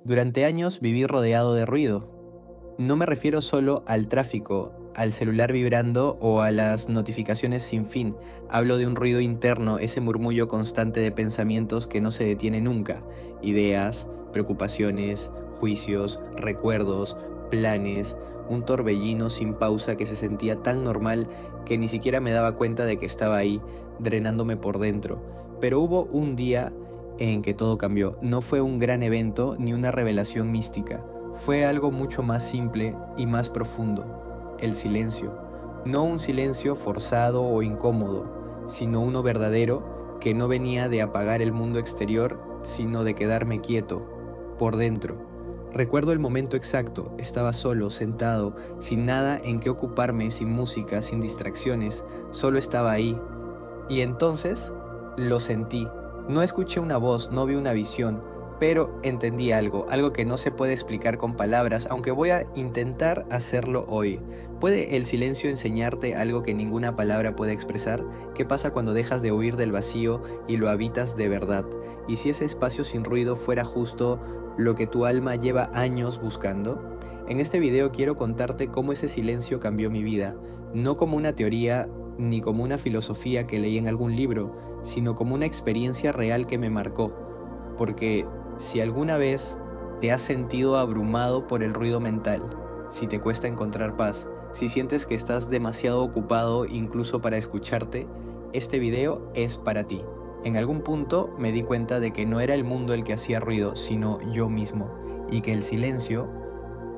Durante años viví rodeado de ruido. No me refiero solo al tráfico, al celular vibrando o a las notificaciones sin fin. Hablo de un ruido interno, ese murmullo constante de pensamientos que no se detiene nunca. Ideas, preocupaciones, juicios, recuerdos, planes, un torbellino sin pausa que se sentía tan normal que ni siquiera me daba cuenta de que estaba ahí, drenándome por dentro. Pero hubo un día en que todo cambió. No fue un gran evento ni una revelación mística. Fue algo mucho más simple y más profundo: el silencio. No un silencio forzado o incómodo, sino uno verdadero que no venía de apagar el mundo exterior, sino de quedarme quieto, por dentro. Recuerdo el momento exacto: estaba solo, sentado, sin nada en qué ocuparme, sin música, sin distracciones, solo estaba ahí. Y entonces lo sentí. No escuché una voz, no vi una visión, pero entendí algo que no se puede explicar con palabras, aunque voy a intentar hacerlo hoy. ¿Puede el silencio enseñarte algo que ninguna palabra puede expresar? ¿Qué pasa cuando dejas de huir del vacío y lo habitas de verdad? ¿Y si ese espacio sin ruido fuera justo lo que tu alma lleva años buscando? En este video quiero contarte cómo ese silencio cambió mi vida, no como una teoría ni como una filosofía que leí en algún libro, sino como una experiencia real que me marcó. Porque si alguna vez te has sentido abrumado por el ruido mental, si te cuesta encontrar paz, si sientes que estás demasiado ocupado incluso para escucharte, este video es para ti. En algún punto me di cuenta de que no era el mundo el que hacía ruido, sino yo mismo, y que el silencio,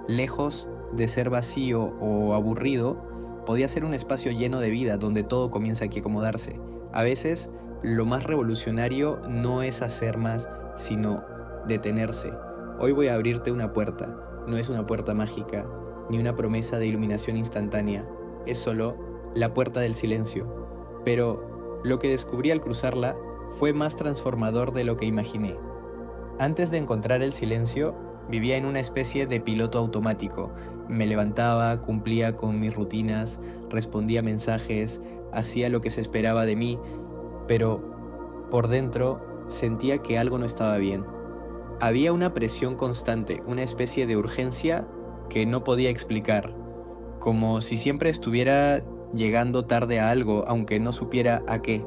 lejos de ser vacío o aburrido, podía ser un espacio lleno de vida donde todo comienza aquí a acomodarse. A veces, lo más revolucionario no es hacer más, sino detenerse. Hoy voy a abrirte una puerta. No es una puerta mágica, ni una promesa de iluminación instantánea. Es solo la puerta del silencio. Pero lo que descubrí al cruzarla fue más transformador de lo que imaginé. Antes de encontrar el silencio, vivía en una especie de piloto automático. Me levantaba, cumplía con mis rutinas, respondía mensajes, hacía lo que se esperaba de mí, pero por dentro sentía que algo no estaba bien. Había una presión constante, una especie de urgencia que no podía explicar, como si siempre estuviera llegando tarde a algo, aunque no supiera a qué.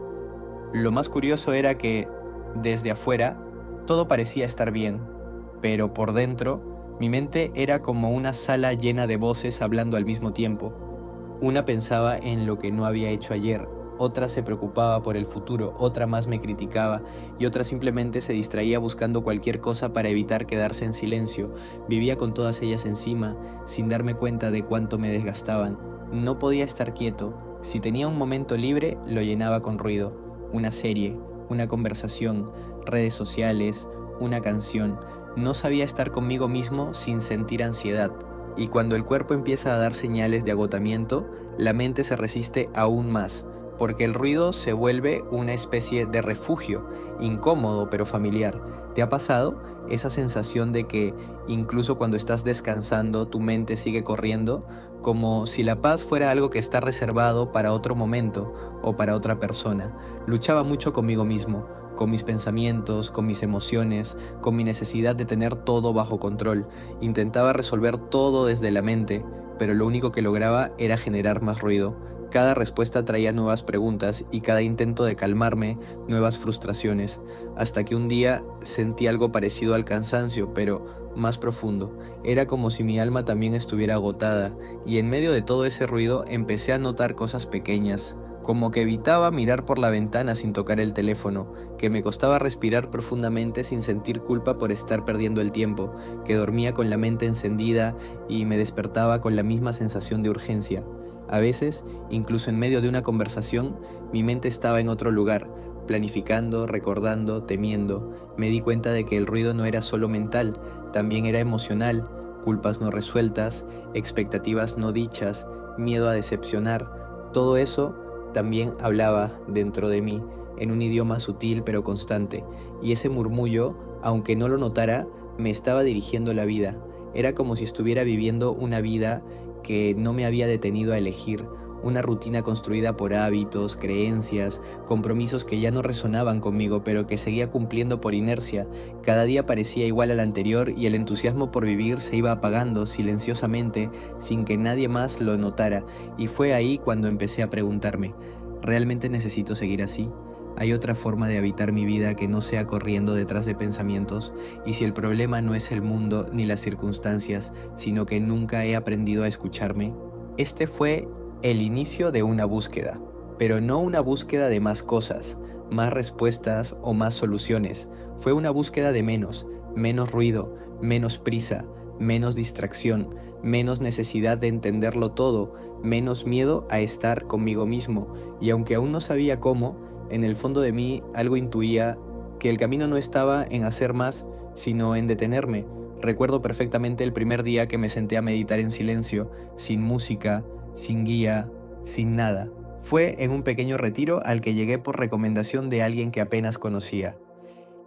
Lo más curioso era que, desde afuera, todo parecía estar bien, pero por dentro, mi mente era como una sala llena de voces hablando al mismo tiempo. Una pensaba en lo que no había hecho ayer, otra se preocupaba por el futuro, otra más me criticaba y otra simplemente se distraía buscando cualquier cosa para evitar quedarse en silencio. Vivía con todas ellas encima, sin darme cuenta de cuánto me desgastaban. No podía estar quieto. Si tenía un momento libre, lo llenaba con ruido. Una serie, una conversación, redes sociales, una canción. No sabía estar conmigo mismo sin sentir ansiedad. Y cuando el cuerpo empieza a dar señales de agotamiento, la mente se resiste aún más, porque el ruido se vuelve una especie de refugio, incómodo pero familiar. ¿Te ha pasado esa sensación de que incluso cuando estás descansando tu mente sigue corriendo, como si la paz fuera algo que está reservado para otro momento o para otra persona? Luchaba mucho conmigo mismo, con mis pensamientos, con mis emociones, con mi necesidad de tener todo bajo control. Intentaba resolver todo desde la mente, pero lo único que lograba era generar más ruido. Cada respuesta traía nuevas preguntas y cada intento de calmarme nuevas frustraciones, hasta que un día sentí algo parecido al cansancio, pero más profundo. Era como si mi alma también estuviera agotada, y en medio de todo ese ruido empecé a notar cosas pequeñas, como que evitaba mirar por la ventana sin tocar el teléfono, que me costaba respirar profundamente sin sentir culpa por estar perdiendo el tiempo, que dormía con la mente encendida y me despertaba con la misma sensación de urgencia. A veces, incluso en medio de una conversación, mi mente estaba en otro lugar, planificando, recordando, temiendo. Me di cuenta de que el ruido no era solo mental, también era emocional: culpas no resueltas, expectativas no dichas, miedo a decepcionar. Todo eso también hablaba dentro de mí, en un idioma sutil pero constante, y ese murmullo, aunque no lo notara, me estaba dirigiendo la vida. Era como si estuviera viviendo una vida que no me había detenido a elegir, una rutina construida por hábitos, creencias, compromisos que ya no resonaban conmigo, pero que seguía cumpliendo por inercia. Cada día parecía igual al anterior y el entusiasmo por vivir se iba apagando silenciosamente sin que nadie más lo notara, y fue ahí cuando empecé a preguntarme, ¿realmente necesito seguir así? ¿Hay otra forma de habitar mi vida que no sea corriendo detrás de pensamientos? Y si el problema no es el mundo ni las circunstancias, sino que nunca he aprendido a escucharme. Este fue el inicio de una búsqueda, pero no una búsqueda de más cosas, más respuestas o más soluciones. Fue una búsqueda de menos ruido, menos prisa, menos distracción, menos necesidad de entenderlo todo, menos miedo a estar conmigo mismo. Y aunque aún no sabía cómo, en el fondo de mí algo intuía que el camino no estaba en hacer más, sino en detenerme. Recuerdo perfectamente el primer día que me senté a meditar en silencio, sin música, sin guía, sin nada. Fue en un pequeño retiro al que llegué por recomendación de alguien que apenas conocía.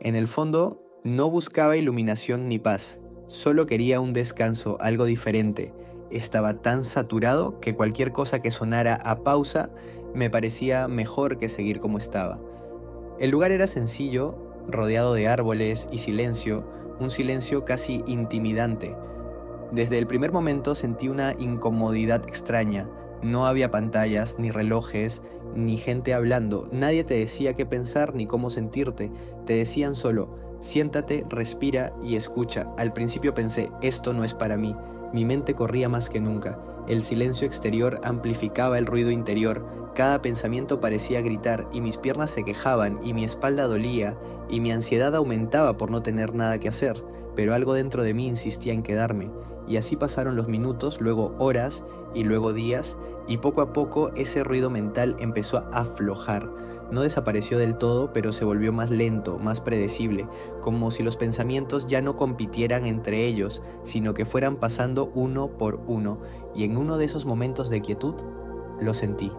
En el fondo, no buscaba iluminación ni paz, solo quería un descanso, algo diferente. Estaba tan saturado que cualquier cosa que sonara a pausa me parecía mejor que seguir como estaba. El lugar era sencillo, rodeado de árboles y silencio, un silencio casi intimidante. Desde el primer momento sentí una incomodidad extraña. No había pantallas, ni relojes, ni gente hablando. Nadie te decía qué pensar ni cómo sentirte. Te decían solo, siéntate, respira y escucha. Al principio pensé, esto no es para mí. Mi mente corría más que nunca. El silencio exterior amplificaba el ruido interior. Cada pensamiento parecía gritar y mis piernas se quejaban y mi espalda dolía y mi ansiedad aumentaba por no tener nada que hacer, pero algo dentro de mí insistía en quedarme. Y así pasaron los minutos, luego horas y luego días, y poco a poco ese ruido mental empezó a aflojar. No desapareció del todo, pero se volvió más lento, más predecible, como si los pensamientos ya no compitieran entre ellos, sino que fueran pasando uno por uno, y en uno de esos momentos de quietud, lo sentí.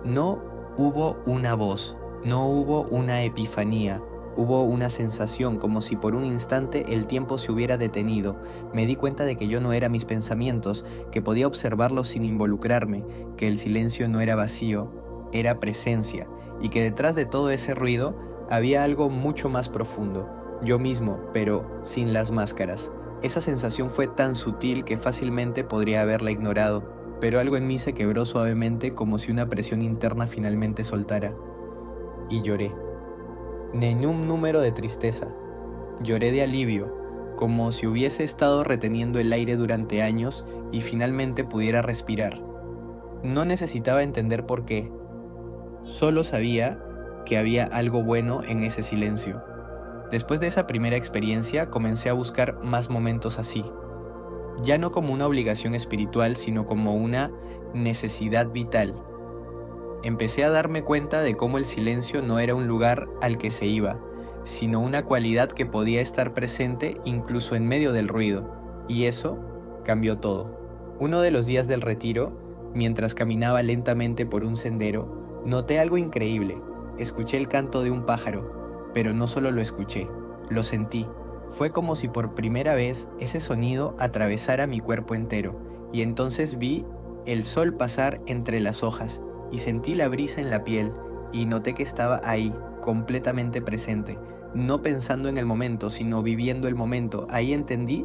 No hubo una voz, no hubo una epifanía, hubo una sensación como si por un instante el tiempo se hubiera detenido. Me di cuenta de que yo no era mis pensamientos, que podía observarlos sin involucrarme, que el silencio no era vacío, era presencia, y que detrás de todo ese ruido había algo mucho más profundo, yo mismo, pero sin las máscaras. Esa sensación fue tan sutil que fácilmente podría haberla ignorado, pero algo en mí se quebró suavemente como si una presión interna finalmente soltara. Y lloré. Ni un número de tristeza. Lloré de alivio, como si hubiese estado reteniendo el aire durante años y finalmente pudiera respirar. No necesitaba entender por qué. Solo sabía que había algo bueno en ese silencio. Después de esa primera experiencia comencé a buscar más momentos así. Ya no como una obligación espiritual, sino como una necesidad vital. Empecé a darme cuenta de cómo el silencio no era un lugar al que se iba, sino una cualidad que podía estar presente incluso en medio del ruido, y eso cambió todo. Uno de los días del retiro, mientras caminaba lentamente por un sendero, noté algo increíble. Escuché el canto de un pájaro, pero no solo lo escuché, lo sentí. Fue como si por primera vez ese sonido atravesara mi cuerpo entero, y entonces vi el sol pasar entre las hojas, y sentí la brisa en la piel, y noté que estaba ahí, completamente presente, no pensando en el momento, sino viviendo el momento. Ahí entendí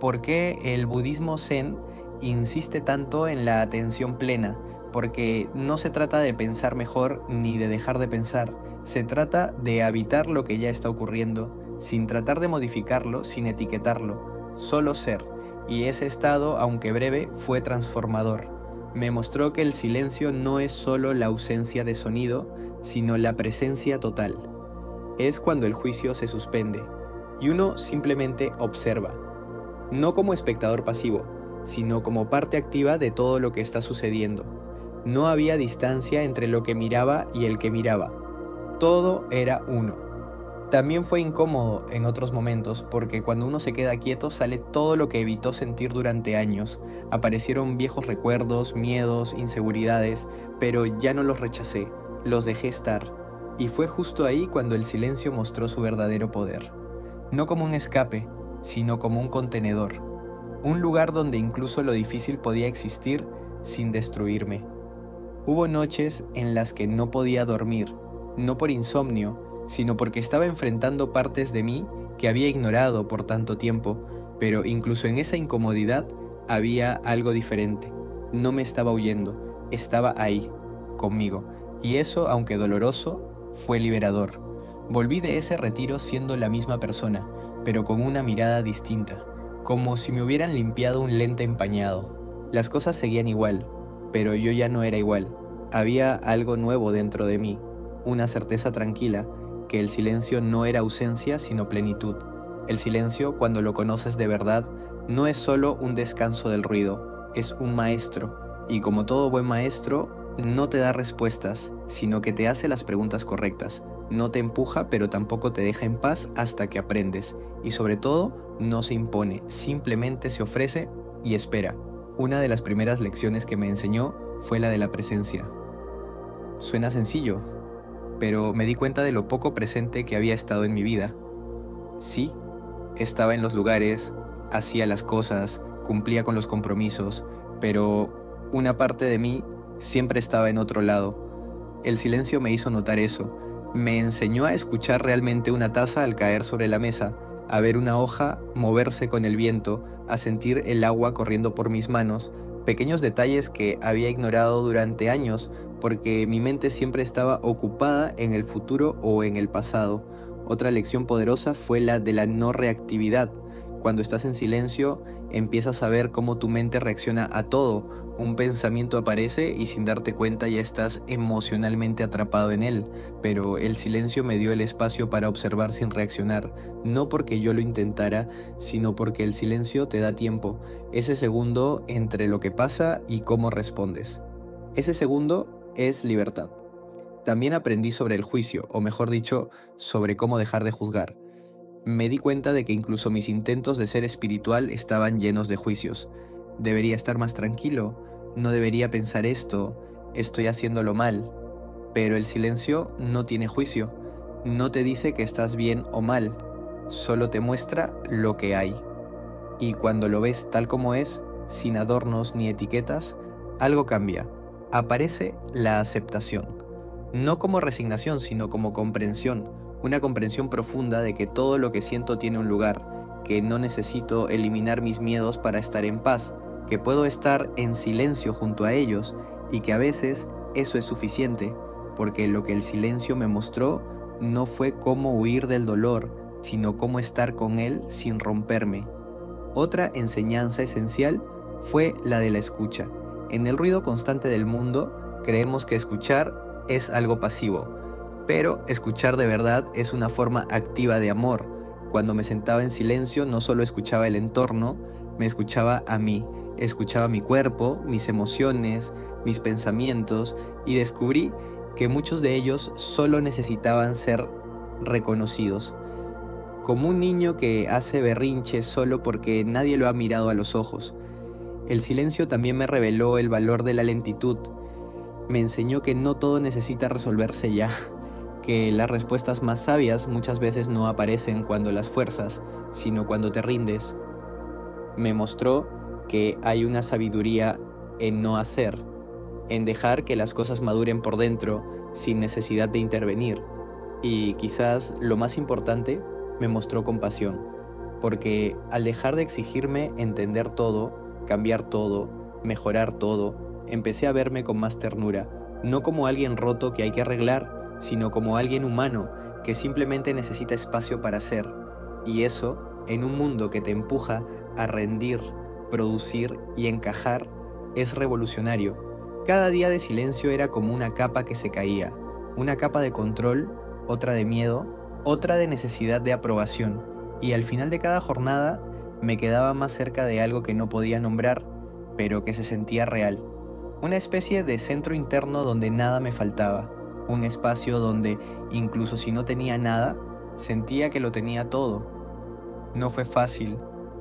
por qué el budismo zen insiste tanto en la atención plena, porque no se trata de pensar mejor ni de dejar de pensar, se trata de habitar lo que ya está ocurriendo, sin tratar de modificarlo, sin etiquetarlo, solo ser, y ese estado, aunque breve, fue transformador. Me mostró que el silencio no es solo la ausencia de sonido, sino la presencia total. Es cuando el juicio se suspende, y uno simplemente observa, no como espectador pasivo, sino como parte activa de todo lo que está sucediendo. No había distancia entre lo que miraba y el que miraba, todo era uno. También fue incómodo en otros momentos porque cuando uno se queda quieto sale todo lo que evitó sentir durante años. Aparecieron viejos recuerdos, miedos, inseguridades, pero ya no los rechacé, los dejé estar. Y fue justo ahí cuando el silencio mostró su verdadero poder. No como un escape, sino como un contenedor. Un lugar donde incluso lo difícil podía existir sin destruirme. Hubo noches en las que no podía dormir, no por insomnio, sino porque estaba enfrentando partes de mí que había ignorado por tanto tiempo, pero incluso en esa incomodidad había algo diferente. No me estaba huyendo, estaba ahí, conmigo, y eso, aunque doloroso, fue liberador. Volví de ese retiro siendo la misma persona, pero con una mirada distinta, como si me hubieran limpiado un lente empañado. Las cosas seguían igual, pero yo ya no era igual. Había algo nuevo dentro de mí, una certeza tranquila, que el silencio no era ausencia sino plenitud. El silencio, cuando lo conoces de verdad, no es solo un descanso del ruido, es un maestro, y como todo buen maestro, no te da respuestas, sino que te hace las preguntas correctas. No te empuja, pero tampoco te deja en paz hasta que aprendes, y sobre todo, no se impone, simplemente se ofrece y espera. Una de las primeras lecciones que me enseñó fue la de la presencia. Suena sencillo, pero me di cuenta de lo poco presente que había estado en mi vida. Sí, estaba en los lugares, hacía las cosas, cumplía con los compromisos, pero una parte de mí siempre estaba en otro lado. El silencio me hizo notar eso. Me enseñó a escuchar realmente una taza al caer sobre la mesa, a ver una hoja moverse con el viento, a sentir el agua corriendo por mis manos, pequeños detalles que había ignorado durante años porque mi mente siempre estaba ocupada en el futuro o en el pasado. Otra lección poderosa fue la de la no reactividad. Cuando estás en silencio, empiezas a ver cómo tu mente reacciona a todo. Un pensamiento aparece y sin darte cuenta ya estás emocionalmente atrapado en él, pero el silencio me dio el espacio para observar sin reaccionar, no porque yo lo intentara, sino porque el silencio te da tiempo, ese segundo entre lo que pasa y cómo respondes. Ese segundo es libertad. También aprendí sobre el juicio, o mejor dicho, sobre cómo dejar de juzgar. Me di cuenta de que incluso mis intentos de ser espiritual estaban llenos de juicios. Debería estar más tranquilo, no debería pensar esto, estoy haciéndolo mal. Pero el silencio no tiene juicio, no te dice que estás bien o mal, solo te muestra lo que hay. Y cuando lo ves tal como es, sin adornos ni etiquetas, algo cambia. Aparece la aceptación. No como resignación, sino como comprensión. Una comprensión profunda de que todo lo que siento tiene un lugar, que no necesito eliminar mis miedos para estar en paz, que puedo estar en silencio junto a ellos y que a veces eso es suficiente, porque lo que el silencio me mostró no fue cómo huir del dolor, sino cómo estar con él sin romperme. Otra enseñanza esencial fue la de la escucha. En el ruido constante del mundo, creemos que escuchar es algo pasivo, pero escuchar de verdad es una forma activa de amor. Cuando me sentaba en silencio, no solo escuchaba el entorno, me escuchaba a mí, escuchaba mi cuerpo, mis emociones, mis pensamientos, y descubrí que muchos de ellos solo necesitaban ser reconocidos. Como un niño que hace berrinche solo porque nadie lo ha mirado a los ojos. El silencio también me reveló el valor de la lentitud. Me enseñó que no todo necesita resolverse ya, que las respuestas más sabias muchas veces no aparecen cuando las fuerzas, sino cuando te rindes. Me mostró que hay una sabiduría en no hacer, en dejar que las cosas maduren por dentro sin necesidad de intervenir. Y quizás lo más importante, me mostró compasión, porque al dejar de exigirme entender todo, cambiar todo, mejorar todo, empecé a verme con más ternura, no como alguien roto que hay que arreglar, sino como alguien humano que simplemente necesita espacio para ser. Y eso, en un mundo que te empuja a rendir, producir y encajar, es revolucionario. Cada día de silencio era como una capa que se caía, una capa de control, otra de miedo, otra de necesidad de aprobación, y al final de cada jornada me quedaba más cerca de algo que no podía nombrar, pero que se sentía real. Una especie de centro interno donde nada me faltaba, un espacio donde, incluso si no tenía nada, sentía que lo tenía todo. No fue fácil.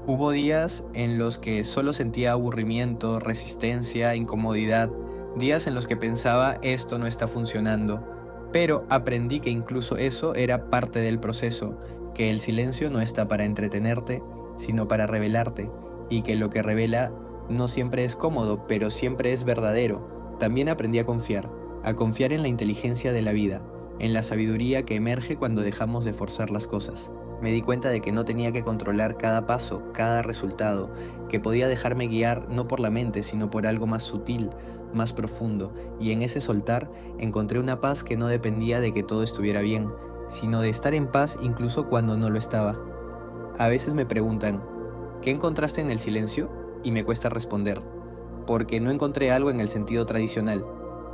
Hubo días en los que solo sentía aburrimiento, resistencia, incomodidad, días en los que pensaba esto no está funcionando, pero aprendí que incluso eso era parte del proceso, que el silencio no está para entretenerte, sino para revelarte, y que lo que revela no siempre es cómodo, pero siempre es verdadero. También aprendí a confiar en la inteligencia de la vida, en la sabiduría que emerge cuando dejamos de forzar las cosas. Me di cuenta de que no tenía que controlar cada paso, cada resultado, que podía dejarme guiar no por la mente, sino por algo más sutil, más profundo, y en ese soltar encontré una paz que no dependía de que todo estuviera bien, sino de estar en paz incluso cuando no lo estaba. A veces me preguntan, ¿qué encontraste en el silencio? Y me cuesta responder, porque no encontré algo en el sentido tradicional.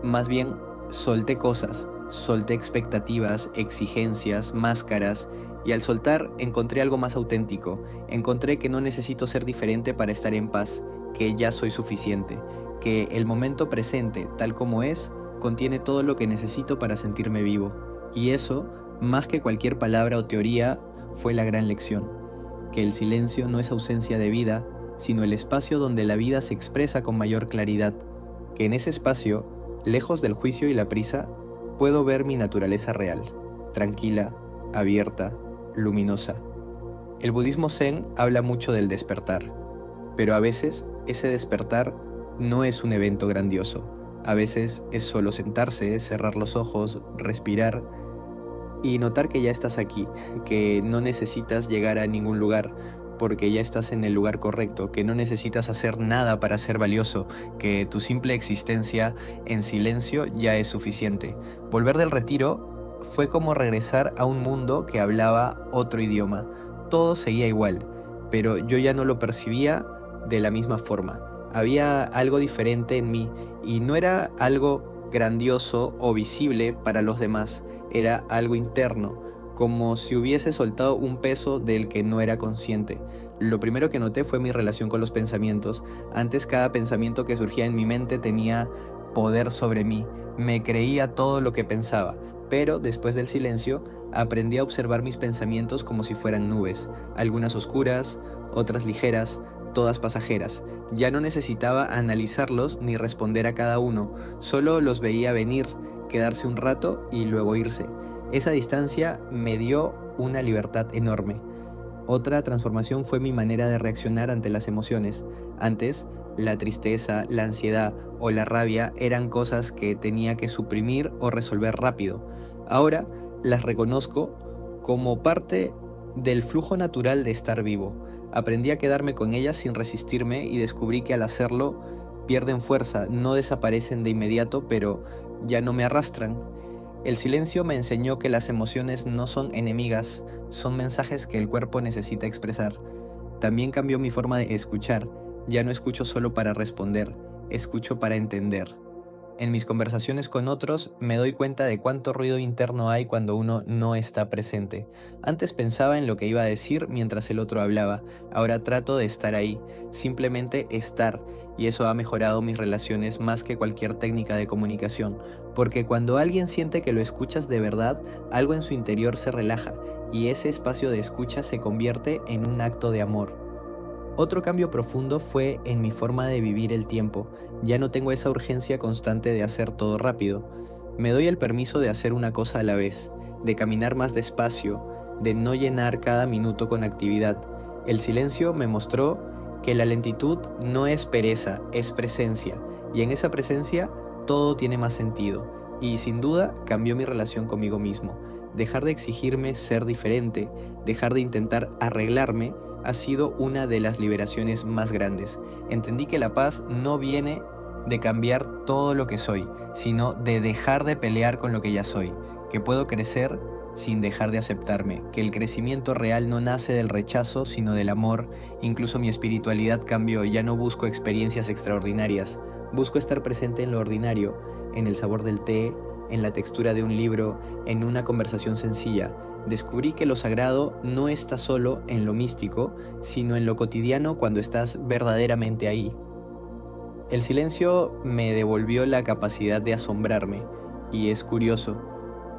Más bien, solté cosas, solté expectativas, exigencias, máscaras, y al soltar encontré algo más auténtico. Encontré que no necesito ser diferente para estar en paz, que ya soy suficiente, que el momento presente, tal como es, contiene todo lo que necesito para sentirme vivo. Y eso, más que cualquier palabra o teoría, fue la gran lección, que el silencio no es ausencia de vida, sino el espacio donde la vida se expresa con mayor claridad, que en ese espacio, lejos del juicio y la prisa, puedo ver mi naturaleza real, tranquila, abierta, luminosa. El budismo zen habla mucho del despertar, pero a veces ese despertar no es un evento grandioso. A veces es solo sentarse, cerrar los ojos, respirar y notar que ya estás aquí, que no necesitas llegar a ningún lugar, porque ya estás en el lugar correcto, que no necesitas hacer nada para ser valioso, que tu simple existencia en silencio ya es suficiente. Volver del retiro fue como regresar a un mundo que hablaba otro idioma. Todo seguía igual, pero yo ya no lo percibía de la misma forma. Había algo diferente en mí y no era algo grandioso o visible para los demás, era algo interno, como si hubiese soltado un peso del que no era consciente. Lo primero que noté fue mi relación con los pensamientos. Antes cada pensamiento que surgía en mi mente tenía poder sobre mí. Me creía todo lo que pensaba, pero después del silencio aprendí a observar mis pensamientos como si fueran nubes, algunas oscuras, otras ligeras, todas pasajeras. Ya no necesitaba analizarlos ni responder a cada uno, solo los veía venir, quedarse un rato y luego irse. Esa distancia me dio una libertad enorme. Otra transformación fue mi manera de reaccionar ante las emociones. Antes, la tristeza, la ansiedad o la rabia eran cosas que tenía que suprimir o resolver rápido. Ahora las reconozco como parte del flujo natural de estar vivo. Aprendí a quedarme con ellas sin resistirme y descubrí que al hacerlo pierden fuerza, no desaparecen de inmediato, pero ya no me arrastran. El silencio me enseñó que las emociones no son enemigas, son mensajes que el cuerpo necesita expresar. También cambió mi forma de escuchar. Ya no escucho solo para responder, escucho para entender. En mis conversaciones con otros me doy cuenta de cuánto ruido interno hay cuando uno no está presente. Antes pensaba en lo que iba a decir mientras el otro hablaba. Ahora trato de estar ahí, simplemente estar, y eso ha mejorado mis relaciones más que cualquier técnica de comunicación, porque cuando alguien siente que lo escuchas de verdad, algo en su interior se relaja, y ese espacio de escucha se convierte en un acto de amor. Otro cambio profundo fue en mi forma de vivir el tiempo. Ya no tengo esa urgencia constante de hacer todo rápido. Me doy el permiso de hacer una cosa a la vez, de caminar más despacio, de no llenar cada minuto con actividad. El silencio me mostró que la lentitud no es pereza, es presencia, y en esa presencia todo tiene más sentido. Y sin duda cambió mi relación conmigo mismo. Dejar de exigirme ser diferente, dejar de intentar arreglarme, ha sido una de las liberaciones más grandes. Entendí que la paz no viene de cambiar todo lo que soy, sino de dejar de pelear con lo que ya soy, que puedo crecer sin dejar de aceptarme, que el crecimiento real no nace del rechazo, sino del amor. Incluso mi espiritualidad cambió, ya no busco experiencias extraordinarias, busco estar presente en lo ordinario, en el sabor del té, en la textura de un libro, en una conversación sencilla. Descubrí que lo sagrado no está solo en lo místico, sino en lo cotidiano cuando estás verdaderamente ahí. El silencio me devolvió la capacidad de asombrarme, y es curioso,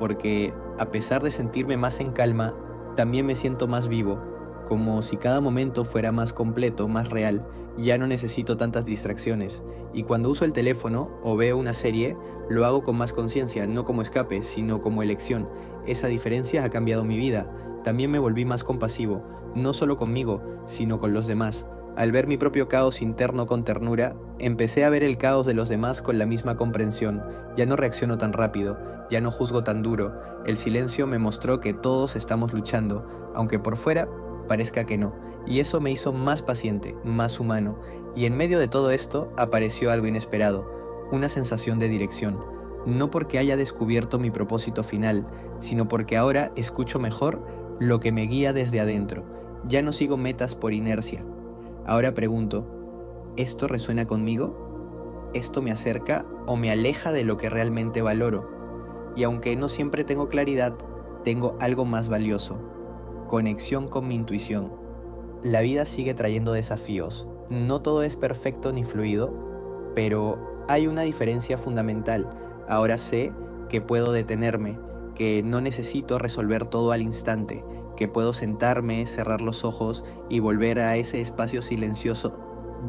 porque a pesar de sentirme más en calma, también me siento más vivo, como si cada momento fuera más completo, más real. Ya no necesito tantas distracciones, y cuando uso el teléfono o veo una serie, lo hago con más conciencia, no como escape, sino como elección. Esa diferencia ha cambiado mi vida. También me volví más compasivo, no solo conmigo, sino con los demás. Al ver mi propio caos interno con ternura, empecé a ver el caos de los demás con la misma comprensión. Ya no reacciono tan rápido, ya no juzgo tan duro. El silencio me mostró que todos estamos luchando, aunque por fuera parezca que no. Y eso me hizo más paciente, más humano. Y en medio de todo esto apareció algo inesperado, una sensación de dirección. No porque haya descubierto mi propósito final, sino porque ahora escucho mejor lo que me guía desde adentro. Ya no sigo metas por inercia. Ahora pregunto, ¿esto resuena conmigo? ¿Esto me acerca o me aleja de lo que realmente valoro? Y aunque no siempre tengo claridad, tengo algo más valioso: conexión con mi intuición. La vida sigue trayendo desafíos. No todo es perfecto ni fluido, pero hay una diferencia fundamental. Ahora sé que puedo detenerme, que no necesito resolver todo al instante, que puedo sentarme, cerrar los ojos y volver a ese espacio silencioso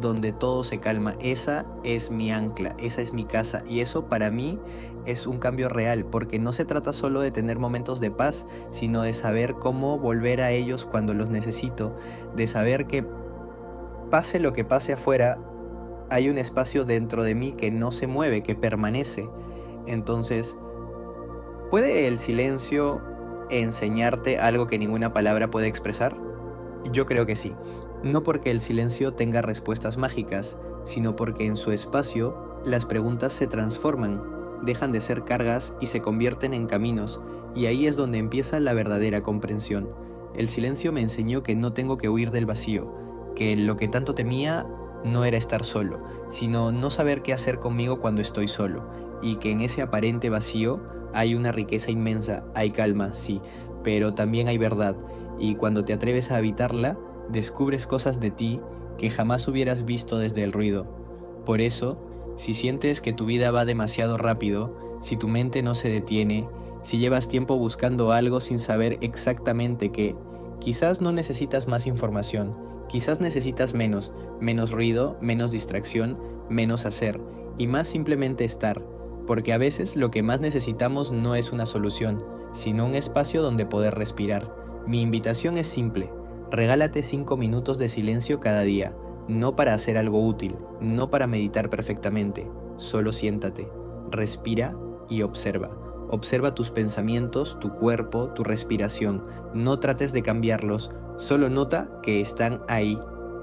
donde todo se calma. Esa es mi ancla, esa es mi casa, y eso para mí es un cambio real, porque no se trata solo de tener momentos de paz, sino de saber cómo volver a ellos cuando los necesito, de saber que pase lo que pase afuera, hay un espacio dentro de mí que no se mueve, que permanece. Entonces, ¿puede el silencio enseñarte algo que ninguna palabra puede expresar? Yo creo que sí. No porque el silencio tenga respuestas mágicas, sino porque en su espacio las preguntas se transforman, dejan de ser cargas y se convierten en caminos, y ahí es donde empieza la verdadera comprensión. El silencio me enseñó que no tengo que huir del vacío, que lo que tanto temía no era estar solo, sino no saber qué hacer conmigo cuando estoy solo, y que en ese aparente vacío hay una riqueza inmensa, hay calma, sí, pero también hay verdad, y cuando te atreves a habitarla, descubres cosas de ti que jamás hubieras visto desde el ruido. Por eso, si sientes que tu vida va demasiado rápido, si tu mente no se detiene, si llevas tiempo buscando algo sin saber exactamente qué, quizás no necesitas más información, quizás necesitas menos ruido, menos distracción, menos hacer, y más simplemente estar, porque a veces lo que más necesitamos no es una solución, sino un espacio donde poder respirar. Mi invitación es simple: regálate 5 minutos de silencio cada día, no para hacer algo útil, no para meditar perfectamente, solo siéntate, respira y observa. Observa tus pensamientos, tu cuerpo, tu respiración. No trates de cambiarlos, solo nota que están ahí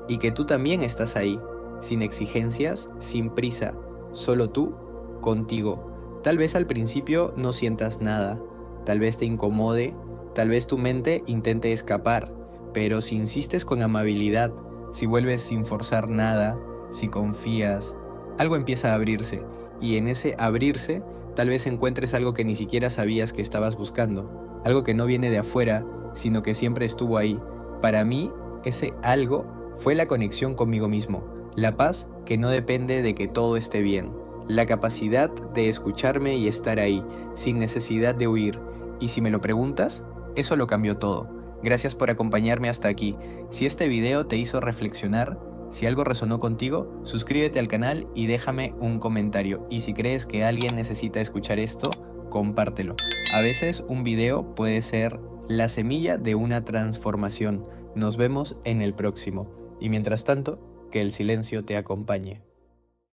y que tú también estás ahí, sin exigencias, sin prisa, solo tú, contigo. Tal vez al principio no sientas nada, tal vez te incomode, tal vez tu mente intente escapar, pero si insistes con amabilidad, si vuelves sin forzar nada, si confías, algo empieza a abrirse, y en ese abrirse tal vez encuentres algo que ni siquiera sabías que estabas buscando, algo que no viene de afuera, sino que siempre estuvo ahí. Para mí, ese algo fue la conexión conmigo mismo, la paz que no depende de que todo esté bien, la capacidad de escucharme y estar ahí, sin necesidad de huir. Y si me lo preguntas, eso lo cambió todo. Gracias por acompañarme hasta aquí. Si este video te hizo reflexionar, si algo resonó contigo, suscríbete al canal y déjame un comentario. Y si crees que alguien necesita escuchar esto, compártelo. A veces un video puede ser la semilla de una transformación. Nos vemos en el próximo. Y mientras tanto, que el silencio te acompañe.